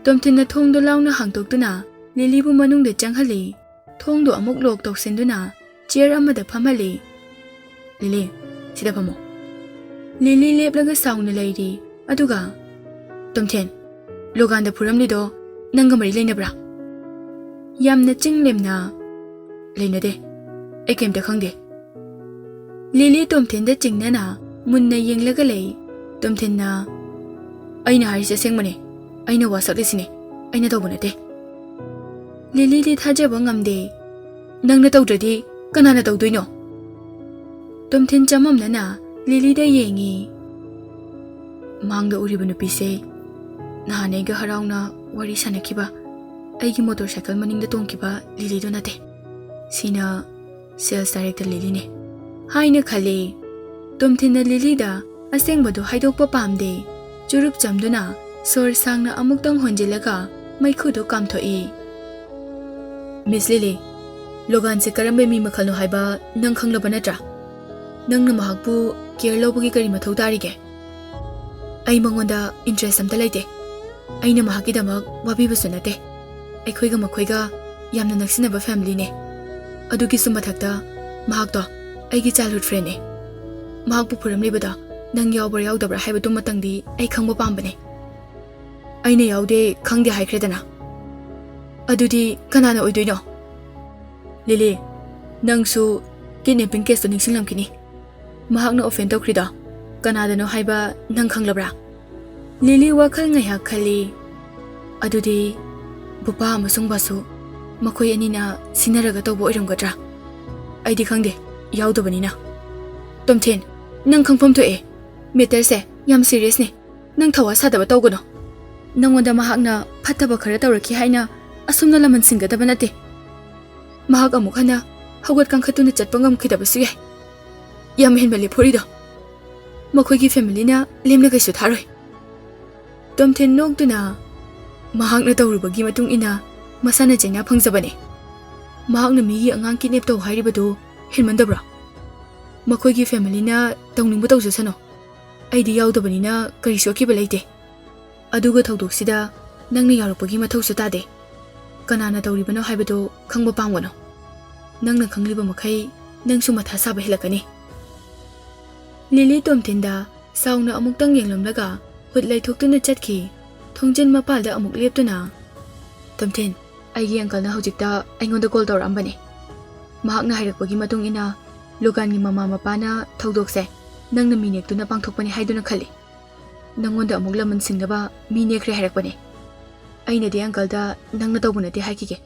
ꯇꯣꯝꯊꯤꯟꯅ ꯊꯣꯡꯗꯨ ꯂꯥꯎꯅ ꯍꯥꯡꯗꯣꯛꯇꯨꯅ ꯂꯤꯂꯤꯕꯨ ꯃꯅꯨꯡꯗ ꯆꯪꯍꯜꯂꯤ ꯊꯣꯡꯗꯨ ꯑꯃꯨꯛ ꯂꯣꯛ ꯇꯧꯁꯤꯟꯗꯨꯅ ꯆꯤꯌꯔ ꯑꯃꯗ ꯐꯝꯍꯜꯂꯤ ꯂꯤꯂꯤ ꯁꯤꯗ ꯐꯝꯃꯣ ꯂꯤꯂꯤ ꯂꯦꯞꯂꯒ ꯁꯥꯎꯅ ꯂꯩꯔꯤ ꯑꯗꯨꯒ ꯇꯣꯝꯊꯤꯟ ꯂꯣꯒꯥꯟꯗ ꯐꯨꯔꯝꯂꯤꯗꯣ ꯅꯪꯒ ꯃꯔꯤ ꯂꯩꯅꯕ꯭ꯔꯥ ꯌꯥꯝꯅ ꯆꯤꯡꯂꯦꯝꯅ ꯂꯩꯅꯗꯦ ꯑꯩ ꯀꯩꯝꯇ ꯈꯪꯗꯦ ꯂꯤꯂꯤ ꯇꯣꯝꯊꯤꯟꯗ ꯆꯤꯡꯅꯅ ꯃꯨꯟꯅ ꯌꯦꯡꯂꯒ ꯂꯩ ꯇꯣꯝꯊꯤꯟꯅ ꯑꯩꯅ ꯍꯥꯏꯔꯤꯁꯦ ꯑꯁꯦꯡꯕꯅꯦ ꯑꯩꯅ ꯋꯥ ꯁꯛꯂꯤꯁꯤꯅꯦ ꯑꯩꯅ ꯇꯧꯕ ꯅꯠꯇꯦ ꯂꯤꯂꯤꯗꯤ ꯊꯥꯖꯕ ꯉꯝꯗꯦ ꯅꯪꯅ ꯇꯧꯗ꯭ꯔꯗꯤ ꯀꯅꯥꯅ ꯇꯧꯗꯣꯏꯅꯣ ꯇꯣꯝꯊꯤꯟ ꯆꯃꯝꯅꯅ ꯂꯤꯂꯤꯗ ꯌꯦꯡꯉꯤ ꯃꯥꯡꯗ ꯎꯔꯤꯕ ꯅꯨꯄꯤꯁꯦ ꯅꯍꯥꯟ ꯑꯩꯒ ꯍꯔꯥꯎꯅ ꯋꯥꯔꯤ ꯁꯥꯟꯅꯈꯤꯕ ꯑꯩꯒꯤ ꯃꯣꯇꯣꯔ ꯁꯥꯏꯀꯜ ꯃꯅꯤꯡꯗ ꯇꯣꯡꯈꯤꯕ ꯂꯤꯂꯤꯗꯨ ꯅꯠꯇꯦ ꯁꯤꯅ ꯁꯦꯜꯁ ꯗꯥꯏꯔꯦꯛꯇꯔ ꯂꯤꯂꯤꯅꯦ ꯍꯥꯏꯅ ꯈꯜꯂꯤ ꯇꯣꯝꯊꯤꯟꯅ ꯂꯤꯂꯤꯗ ꯑꯁꯦꯡꯕꯗꯨ ꯍꯥꯏꯗꯣꯛꯄ ꯄꯥꯝꯗꯦ ꯆꯨꯔꯨꯞ ꯆꯝꯗꯨꯅ ꯁꯣꯔ ꯁꯥꯡꯅ ꯑꯃꯨꯛꯇꯪ ꯍꯣꯟꯖꯤꯜꯂꯒ ꯃꯩꯈꯨꯗꯨ ꯀꯥꯝꯊꯣꯛꯏ ꯃꯤꯁ ꯂꯤꯂꯤ ꯂꯣꯒꯥꯟꯁꯦ ꯀꯔꯝꯕ ꯃꯤ ꯃꯈꯜꯅꯣ ꯍꯥꯏꯕ ꯅꯪ ꯈꯪꯂꯕ ꯅꯠꯇ꯭ꯔꯥ ꯅꯪꯅ ꯃꯍꯥꯛꯄꯨ ꯀꯦꯌꯔ ꯂꯧꯕꯒꯤ ꯀꯔꯤ ꯃꯊꯧ ꯇꯥꯔꯤꯒꯦ ꯑꯩ ꯃꯉꯣꯟꯗ ꯏꯟꯇꯔꯦꯁ ꯑꯝꯇ ꯂꯩꯇꯦ ꯑꯩꯅ ꯃꯍꯥꯛꯀꯤꯗꯃꯛ ꯋꯥꯕꯤꯕꯁꯨ ꯅꯠꯇꯦ ꯑꯩꯈꯣꯏꯒ ꯃꯈꯣꯏꯒ ꯌꯥꯝꯅ ꯅꯛꯁꯤꯟꯅꯕ ꯐꯦꯃꯤꯂꯤꯅꯦ ꯑꯗꯨꯒꯤꯁꯨ ꯃꯊꯛꯇ ꯃꯍꯥꯛꯇꯣ ꯑꯩꯒꯤ ꯆꯥꯏꯜꯗꯍꯨꯗ ꯐ꯭ꯔꯦꯟꯅꯦ ꯃꯍꯥꯛꯄꯨ ꯐꯨꯔꯝꯂꯤꯕꯗ ꯅꯪ ꯌꯥꯎꯕ꯭ꯔꯥ ꯌꯥꯎꯗꯕ꯭ꯔꯥ ꯍꯥꯏꯕꯗꯨꯃꯇꯪꯗꯤ ꯑꯩ ꯈꯪꯕ ꯄꯥꯝꯕꯅꯦ ꯑꯩꯅ ꯌꯥꯎꯗꯦ ꯈꯪꯗꯦ ꯍꯥꯏꯈ꯭ꯔꯦꯗꯅ ꯑꯗꯨꯗꯤ ꯀꯅꯥꯅ ꯑꯣꯏꯗꯣꯏꯅꯣ ꯂꯤꯂꯤ ꯅꯪꯁꯨ ꯀꯤꯗꯅꯦꯄꯤꯡ ꯀꯦꯁꯇꯨ ꯅꯤꯡꯁꯤꯡꯂꯝꯈꯤꯅꯤ ꯃꯍꯥꯛꯅ ꯑꯣꯐꯦꯟ ꯇꯧꯈ꯭ꯔꯤꯗꯣ ꯀꯅꯥꯗꯅꯣ ꯍꯥꯏꯕ ꯅꯪ ꯈꯪꯂꯕ꯭ꯔꯥ ꯂꯤꯂꯤ ꯋꯥꯈꯜ ꯉꯥꯏꯍꯥꯛ ꯈꯜꯂꯤ ꯑꯗꯨꯗꯤ ꯕꯨꯄꯥ ꯑꯃꯁꯨꯡ ꯕꯥꯁꯨ ꯃꯈꯣꯏ ꯑꯅꯤꯅ ꯁꯤꯟꯅꯔꯒ ꯇꯧꯕ ꯑꯣꯏꯔꯝꯒꯗ꯭ꯔꯥ ꯑꯩꯗꯤ ꯈꯪꯗꯦ ꯌꯥꯎꯗꯕꯅꯤꯅ ꯇꯣꯝꯊꯤꯟ ꯅꯪ ꯈꯪꯐꯝ ꯊꯣꯛꯑꯦ ꯃꯦꯇꯔꯁꯦ ꯌꯥꯝ ꯁꯤꯔꯤꯌꯁꯅꯦ ꯅꯪ ꯊꯋꯥ ꯁꯥꯗꯕ ꯇꯧꯒꯅꯣ ꯅꯪꯉꯣꯟꯗ ꯃꯍꯥꯛꯅ ꯐꯠꯇꯕ ꯈꯔ ꯇꯧꯔꯛꯈꯤ ꯍꯥꯏꯅ ꯑꯁꯨꯝꯅ ꯂꯃꯟ ꯁꯤꯟꯒꯗꯕ ꯅꯠꯇꯦ ꯃꯍꯥꯛ ꯑꯃꯨꯛ ꯍꯟꯅ ꯍꯧꯒꯠ ꯀꯥꯡꯈꯠꯇꯨꯅ ꯆꯠꯄ ꯉꯝꯈꯤꯗꯕꯁꯨ ꯌꯥꯏ ꯌꯥꯝ ꯍꯦꯟꯃꯜꯂꯤ ꯐꯨꯔꯤꯗꯣ ꯃꯈꯣꯏꯒꯤ ꯐꯦꯃꯤꯂꯤꯅ ꯂꯦꯝꯅ ꯀꯩꯁꯨ ꯊꯥꯔꯣꯏ ꯇꯣꯝꯊꯤꯟ ꯅꯣꯛꯇꯨꯅ ꯃꯍꯥꯛꯅ ꯇꯧꯔꯨꯕꯒꯤ ꯃꯇꯨꯡ ꯏꯟꯅ ꯃꯁꯥꯅ ꯆꯩꯅꯥ ꯐꯪꯖꯕꯅꯦ ꯃꯍꯥꯛꯅ ꯃꯤꯒꯤ ꯑꯉꯥꯡ ꯀꯤꯗꯅꯦꯞ ꯇꯧ ꯍꯥꯏꯔꯤꯕꯗꯨ ꯍꯦꯟꯃꯟꯗꯕ꯭ꯔꯣ ꯃꯈꯣꯏꯒꯤ ꯐꯦꯃꯤꯂꯤꯅ ꯇꯧꯅꯤꯡꯕ ꯇꯧꯖꯁꯅꯨ ꯑꯩꯗꯤ ꯌꯥꯎꯗꯕꯅꯤꯅ ꯀꯔꯤꯁꯨ ꯑꯀꯤꯕ ꯂꯩꯇꯦ ꯑꯗꯨꯒ ꯊꯧꯗꯣꯛꯁꯤꯗ ꯅꯪꯅ ꯌꯥꯎꯔꯛꯄꯒꯤ ꯃꯊꯧꯁꯨ ꯇꯥꯗꯦ꯫ ꯀꯅꯥꯅ ꯇꯧꯔꯤꯕꯅꯣ ꯍꯥꯏꯕꯗꯨ ꯈꯪꯕ ꯄꯥꯝꯒꯅꯨ꯫ ꯅꯪꯅ ꯈꯪꯂꯤꯕ ꯃꯈꯩ ꯅꯪꯁꯨ ꯃꯊꯥ ꯁꯥꯕ ꯍꯦꯜꯂꯛꯀꯅꯤ꯫ ꯂꯤꯂꯤ ꯇꯣꯝꯊꯤꯟꯗ ꯁꯥꯎꯅ ꯑꯃꯨꯛꯇꯪ ꯌꯦꯡꯂꯝꯂꯒ ꯍꯨꯠ ꯂꯩꯊꯣꯛꯇꯨꯅ ꯆꯠꯈꯤ꯫ ꯊꯣꯡꯖꯤꯟ ꯃꯄꯥꯜꯗ ꯑꯃꯨꯛ ꯂꯦꯞꯇꯨꯅ, ꯇꯣꯝꯊꯤꯟ, ꯑꯩꯒꯤ ꯑꯪꯀꯜꯅ ꯍꯧꯖꯤꯛꯇ ꯑꯩꯉꯣꯟꯗ ꯀꯣꯜ ꯇꯧꯔꯛꯑꯝꯕꯅꯤ꯫ ꯃꯍꯥꯛꯅ ꯍꯥꯏꯔꯛꯄꯒꯤ ꯃꯇꯨꯡ ꯏꯟꯅ ꯂꯣꯒꯥꯟꯒꯤ ꯃꯃꯥ ꯃꯄꯥꯅ ꯊꯧꯗꯣꯛꯁꯦ ꯅꯪꯅ ꯃꯤ ꯅꯦꯛꯇꯨꯅ ꯄꯥꯡꯊꯣꯛꯄꯅꯤ ꯍꯥꯏꯗꯨꯅ ꯈꯜꯂꯤ꯫ ꯅꯪꯉꯣꯟꯗ ꯑꯃꯨꯛ ꯂꯃꯟ ꯁꯤꯡꯅꯕ ꯃꯤ ꯅꯦꯛꯈ꯭ꯔꯦ ꯍꯥꯏꯔꯛꯄꯅꯤ꯫ ꯑꯩꯅꯗꯤ ꯑꯪꯀꯜꯗ ꯅꯪꯅ ꯇꯧꯕ ꯅꯠꯇꯦ ꯍꯥꯏꯈꯤꯒꯦ꯫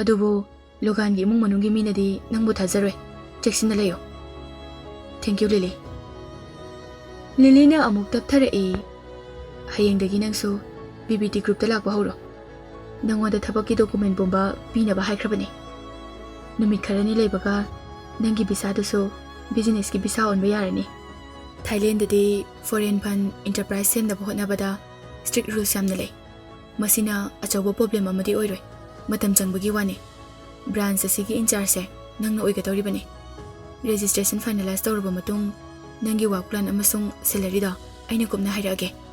ꯑꯗꯨꯕꯨ ꯂꯣꯒꯥꯟꯒꯤ ꯏꯃꯨꯡ ꯃꯅꯨꯡꯒꯤ ꯃꯤꯅꯗꯤ ꯅꯪꯕꯨ ꯊꯥꯖꯔꯣꯏ꯫ ꯆꯦꯛꯁꯤꯟꯅ ꯂꯩꯌꯨ꯫ ꯊꯦꯡꯛꯌꯨ ꯂꯤꯂꯤ꯫ ꯂꯤꯂꯤꯅ ꯑꯃꯨꯛ ꯇꯞꯊꯔꯛꯏ꯫ ꯍꯌꯦꯡꯗꯒꯤ ꯅꯪꯁꯨ BBT ꯒ꯭ꯔꯨꯞꯇ ꯂꯥꯛꯄ ꯍꯧꯔꯣ꯫ ꯅꯪꯉꯣꯟꯗ ꯊꯕꯛꯀꯤ ꯗꯣꯀꯨꯃꯦꯟ ꯄꯨꯝꯕ ꯄꯤꯅꯕ ꯍꯥꯏꯈ꯭ꯔꯕꯅꯤ꯫ ꯅꯨꯃꯤꯠ ꯈꯔꯅꯤ ꯂꯩꯕꯒ ꯅꯪꯒꯤ ꯚꯤꯁꯥꯗꯨꯁꯨ ꯕꯤꯖꯤꯅꯦꯁꯀꯤ ꯚꯤꯁꯥ ꯑꯣꯟꯕ ꯌꯥꯔꯅꯤ꯫ ꯊꯥꯏꯂꯦꯟꯗꯗꯤ ꯐꯣꯔꯦꯟ ꯐꯟ ꯏꯟꯇꯔꯄ꯭ꯔꯥꯏꯖ ꯁꯦꯝꯅꯕ ꯍꯣꯠꯅꯕꯗ ꯁ꯭ꯇ꯭ꯔꯤꯛ ꯔꯨꯜꯁ ꯌꯥꯝꯅ ꯂꯩ꯫ ꯃꯁꯤꯅ ꯑꯆꯧꯕ ꯄ꯭ꯔꯣꯕ꯭ꯂꯦꯝ ꯑꯃꯗꯤ ꯑꯣꯏꯔꯣꯏ, ꯃꯇꯝ ꯆꯪꯕꯒꯤ ꯋꯥꯅꯤ꯫ ꯕ꯭ꯔꯥꯟꯆ ꯑꯁꯤꯒꯤ ꯏꯟꯆꯥꯔꯖꯁꯦ ꯅꯪꯅ ꯑꯣꯏꯒꯗꯧꯔꯤꯕꯅꯤ꯫ ꯔꯦꯖꯤꯁꯇ꯭ꯔꯦꯁꯟ ꯐꯥꯏꯅꯦꯂꯥꯏꯖ ꯇꯧꯔꯕ ꯃꯇꯨꯡ ꯅꯪꯒꯤ ꯋꯥꯔꯛ ꯄ꯭ꯂꯥꯟ ꯑꯃꯁꯨꯡ ꯁꯦꯂꯔꯤꯗꯣ ꯑꯩꯅ ꯀꯨꯞꯅ ꯍꯥꯏꯔꯛꯑꯒꯦ꯫